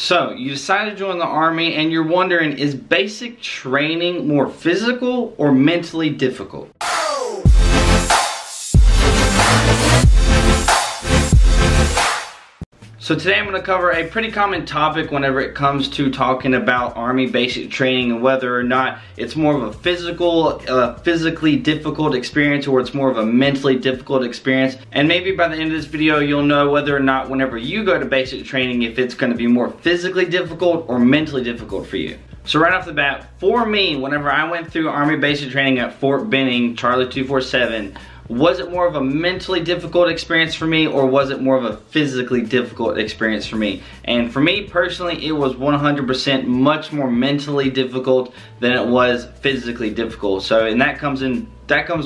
So, you decided to join the Army and you're wondering, is basic training more physical or mentally difficult? So today I'm going to cover a pretty common topic whenever it comes to talking about Army basic training and whether or not it's more of a physically difficult experience or it's more of a mentally difficult experience. And maybe by the end of this video you'll know whether or not whenever you go to basic training if it's going to be more physically difficult or mentally difficult for you. So right off the bat, for me, whenever I went through Army basic training at Fort Benning, Charlie 247, was it more of a mentally difficult experience for me or was it more of a physically difficult experience for me? And for me personally, it was 100% much more mentally difficult than it was physically difficult. So, and that comes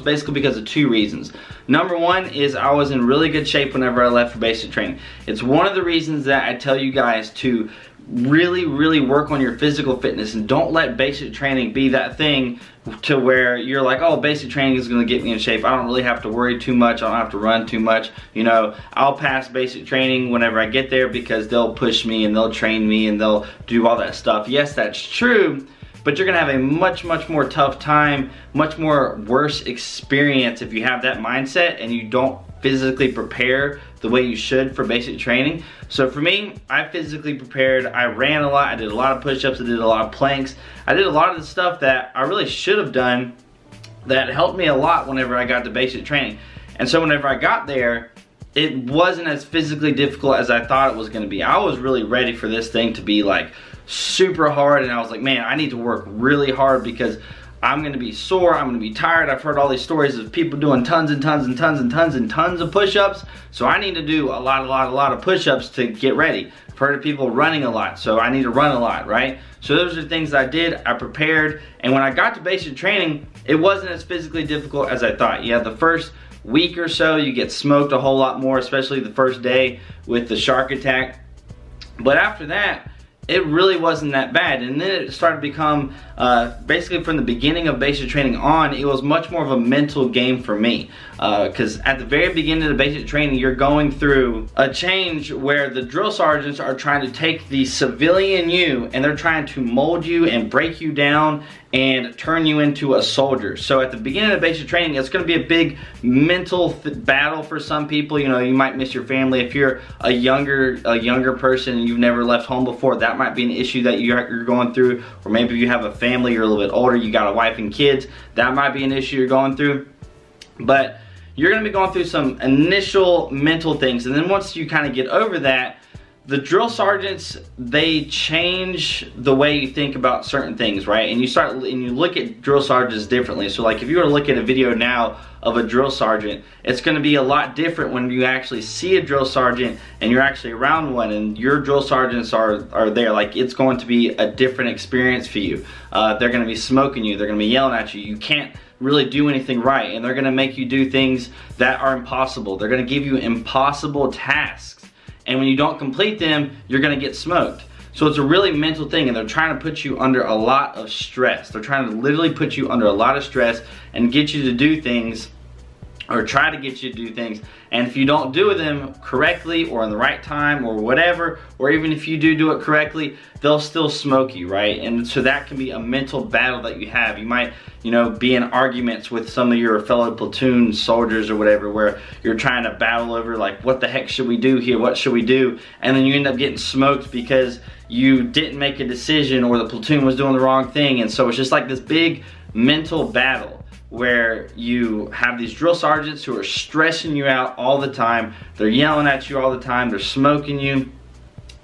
basically because of two reasons. Number one is I was in really good shape whenever I left for basic training. It's one of the reasons that I tell you guys to really work on your physical fitness and don't let basic training be that thing to where you're like, oh, basic training is going to get me in shape. I don't really have to worry too much. I don't have to run too much. You know, I'll pass basic training whenever I get there because they'll push me and they'll train me and they'll do all that stuff. Yes, that's true, but you're going to have a much more tough time, much more worse experience if you have that mindset and you don't physically prepare the way you should for basic training. So for me, I physically prepared. I ran a lot. I did a lot of push-ups. I did a lot of planks. I did a lot of the stuff that I really should have done that helped me a lot whenever I got to basic training. And so whenever I got there, it wasn't as physically difficult as I thought it was going to be. I was really ready for this thing to be like super hard, and I was like, man, I need to work really hard because I'm going to be sore, I'm going to be tired. I've heard all these stories of people doing tons of push-ups, so I need to do a lot of push-ups to get ready. I've heard of people running a lot, so I need to run a lot, right? So those are things that I did, I prepared, and when I got to basic training, it wasn't as physically difficult as I thought. Yeah, the first week or so, you get smoked a whole lot more, especially the first day with the shark attack. But after that, it really wasn't that bad, and then it started to become basically from the beginning of basic training on, it was much more of a mental game for me, because at the very beginning of the basic training you're going through a change where the drill sergeants are trying to take the civilian you and they're trying to mold you and break you down and turn you into a soldier. So at the beginning of basic training, it's going to be a big mental battle for some people. You know, you might miss your family. If you're a younger person and you've never left home before, that might be an issue that you're going through. Or maybe you have a family, you're a little bit older, you got a wife and kids, that might be an issue you're going through. But you're going to be going through some initial mental things, and then once you kind of get over that, the drill sergeants, they change the way you think about certain things, right? And you look at drill sergeants differently. So like if you were to look at a video now of a drill sergeant, it's going to be a lot different when you actually see a drill sergeant and you're actually around one and your drill sergeants are there. Like, it's going to be a different experience for you. They're going to be smoking you, they're going to be yelling at you, you can't really do anything right, and they're going to make you do things that are impossible. They're going to give you impossible tasks. And when you don't complete them, you're going to get smoked. So it's a really mental thing, and they're trying to put you under a lot of stress. They're trying to literally put you under a lot of stress and get you to do things, or try to get you to do things, and if you don't do them correctly or in the right time or whatever, or even if you do it correctly, they'll still smoke you, right? And so that can be a mental battle that you have. You might, you know, be in arguments with some of your fellow platoon soldiers or whatever, where you're trying to battle over like, what the heck should we do here? What should we do? And then you end up getting smoked because you didn't make a decision or the platoon was doing the wrong thing. And so it's just like this big mental battle where you have these drill sergeants who are stressing you out all the time. They're yelling at you all the time. They're smoking you.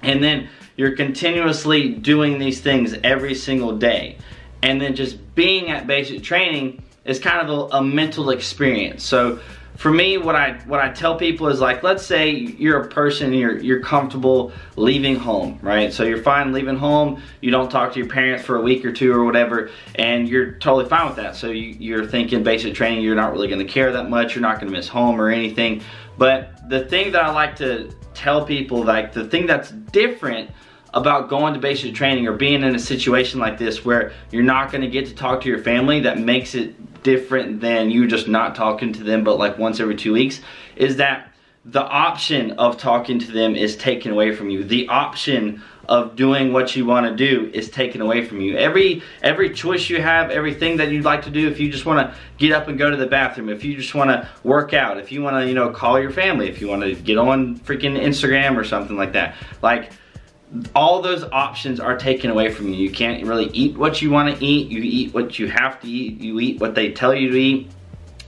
And then you're continuously doing these things every single day. And then just being at basic training is kind of a mental experience. So for me, what I tell people is, like, let's say you're a person, you're comfortable leaving home, right? So you're fine leaving home, you don't talk to your parents for a week or two or whatever, and you're totally fine with that. So you're thinking basic training, you're not really gonna care that much, you're not gonna miss home or anything. But the thing that I like to tell people, like the thing that's different about going to basic training or being in a situation like this where you're not going to get to talk to your family, that makes it different than you just not talking to them but like once every 2 weeks, is that the option of talking to them is taken away from you. The option of doing what you want to do is taken away from you. Every choice you have, everything that you'd like to do, if you just want to get up and go to the bathroom, if you just want to work out, if you want to, you know, call your family, if you want to get on freaking Instagram or something like that, like, all those options are taken away from you. You can't really eat what you want to eat. You eat what you have to eat. You eat what they tell you to eat.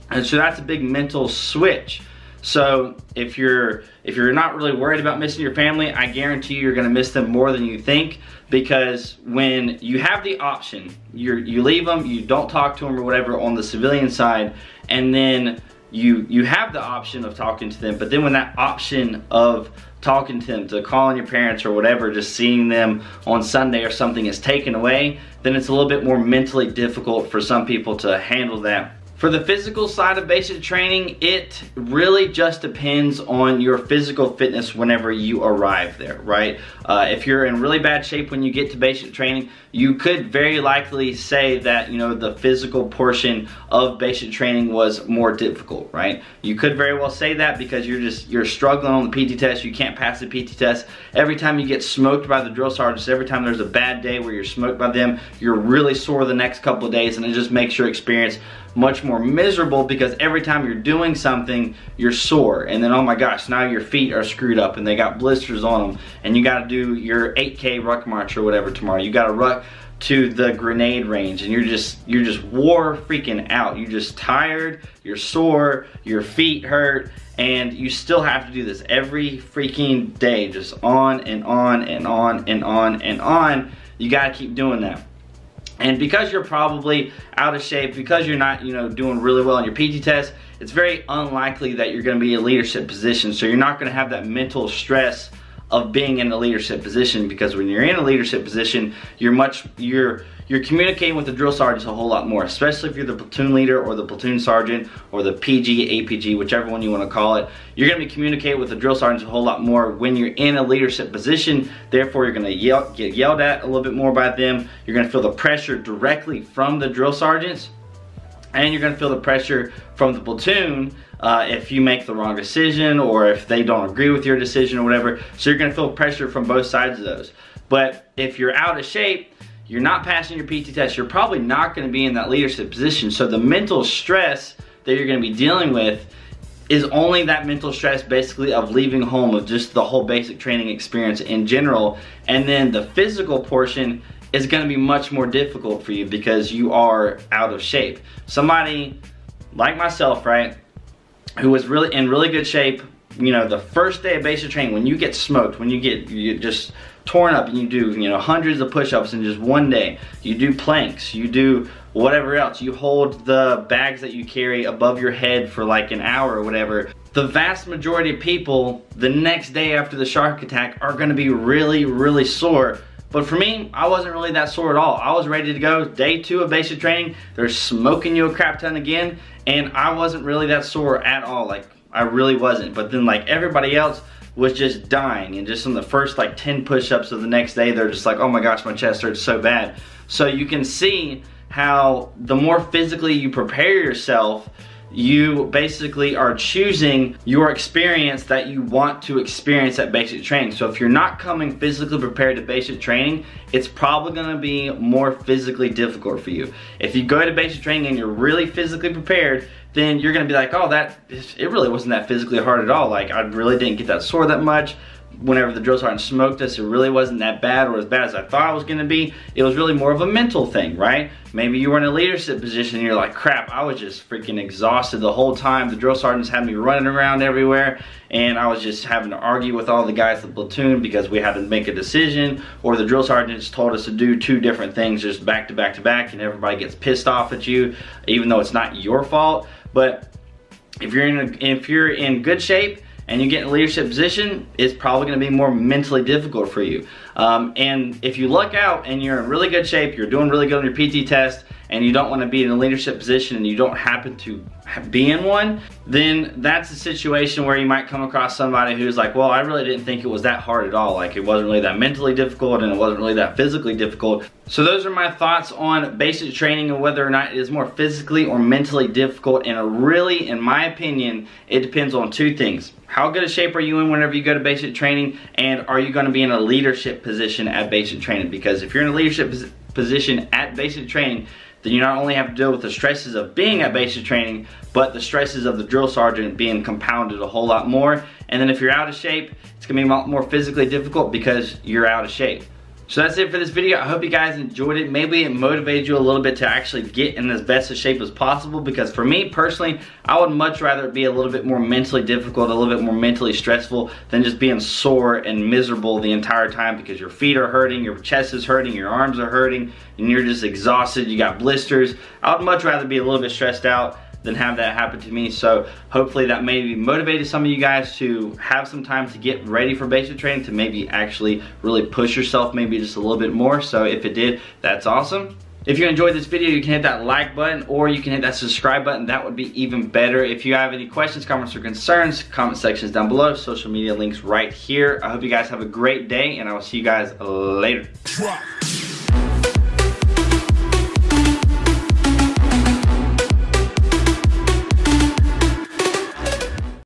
And so that's a big mental switch. So if you're not really worried about missing your family, I guarantee you're gonna miss them more than you think, because when you have the option, you leave them, you don't talk to them or whatever on the civilian side, and then you have the option of talking to them, but then when that option of talking to them, to calling your parents or whatever, just seeing them on Sunday or something is taken away, then it's a little bit more mentally difficult for some people to handle that. For the physical side of basic training, it really just depends on your physical fitness whenever you arrive there, right? If you're in really bad shape when you get to basic training, you could very likely say that, you know, the physical portion of basic training was more difficult, right? You could very well say that because you're struggling on the PT test, you can't pass the PT test. Every time you get smoked by the drill sergeants, every time there's a bad day where you're smoked by them, you're really sore the next couple of days, and it just makes your experience much more miserable, because every time you're doing something, you're sore, and then, oh my gosh, now your feet are screwed up and they got blisters on them, and you got to do your 8K ruck march or whatever tomorrow. You got to ruck to the grenade range, and you're just wore freaking out. You're just tired, you're sore, your feet hurt, and you still have to do this every freaking day, just on and on and on and on and on. You got to keep doing that. And because you're probably out of shape, because you're not, you know, doing really well on your PT test, it's very unlikely that you're going to be in a leadership position. So you're not going to have that mental stress of being in a leadership position, because when you're in a leadership position, you're communicating with the drill sergeants a whole lot more, especially if you're the platoon leader or the platoon sergeant or the PG, APG, whichever one you want to call it. You're going to be communicating with the drill sergeants a whole lot more when you're in a leadership position. Therefore, you're going to get yelled at a little bit more by them. You're going to feel the pressure directly from the drill sergeants, and you're going to feel the pressure from the platoon if you make the wrong decision or if they don't agree with your decision or whatever. So you're going to feel pressure from both sides of those. But if you're out of shape, you're not passing your PT test, you're probably not going to be in that leadership position. So the mental stress that you're going to be dealing with is only that mental stress basically of leaving home, of just the whole basic training experience in general. And then the physical portion is going to be much more difficult for you because you are out of shape. Somebody like myself, right, who was really in really good shape, you know, the first day of basic training, when you get smoked, when you get just torn up and you do, you know, hundreds of push-ups in just one day, you do planks, you do whatever else, you hold the bags that you carry above your head for like an hour or whatever, the vast majority of people the next day after the shark attack are going to be really, really sore. But for me, I wasn't really that sore at all. I was ready to go. Day 2 of basic training, they're smoking you a crap ton again, and I wasn't really that sore at all. Like, I really wasn't. But then, like, everybody else was just dying, and just on the first like 10 push-ups of the next day, they're just like, oh my gosh, my chest hurts so bad. So you can see how the more physically you prepare yourself, you basically are choosing your experience that you want to experience at basic training. So if you're not coming physically prepared to basic training, it's probably going to be more physically difficult for you. If you go to basic training and you're really physically prepared, then you're going to be like, oh, it really wasn't that physically hard at all. Like, I really didn't get that sore that much. Whenever the drill sergeant smoked us, it really wasn't that bad or as bad as I thought it was going to be. It was really more of a mental thing, right? Maybe you were in a leadership position and you're like, crap, I was just freaking exhausted the whole time. The drill sergeants had me running around everywhere, and I was just having to argue with all the guys in the platoon because we had to make a decision, or the drill sergeants told us to do 2 different things just back to back to back, and everybody gets pissed off at you even though it's not your fault. But if you're in good shape and you get in a leadership position, it's probably going to be more mentally difficult for you. And if you luck out and you're in really good shape, you're doing really good on your PT test, and you don't want to be in a leadership position and you don't happen to be in one, then that's a situation where you might come across somebody who's like, well, I really didn't think it was that hard at all. Like, it wasn't really that mentally difficult and it wasn't really that physically difficult. So those are my thoughts on basic training and whether or not it is more physically or mentally difficult. And really, in my opinion, it depends on two things. How good a shape are you in whenever you go to basic training, and are you going to be in a leadership position at basic training? Because if you're in a leadership position at basic training, then you not only have to deal with the stresses of being at basic training, but the stresses of the drill sergeant being compounded a whole lot more. And then if you're out of shape, it's gonna be a lot more physically difficult because you're out of shape. So that's it for this video. I hope you guys enjoyed it. Maybe it motivated you a little bit to actually get in as best a shape as possible, because for me personally, I would much rather it be a little bit more mentally difficult, a little bit more mentally stressful than just being sore and miserable the entire time because your feet are hurting, your chest is hurting, your arms are hurting, and you're just exhausted, you got blisters. I would much rather be a little bit stressed out than have that happen to me. So hopefully that maybe motivated some of you guys to have some time to get ready for basic training, to maybe actually really push yourself maybe just a little bit more. So if it did, that's awesome. If you enjoyed this video, you can hit that like button or you can hit that subscribe button. That would be even better. If you have any questions, comments, or concerns, comment sections down below. Social media links right here. I hope you guys have a great day, and I will see you guys later.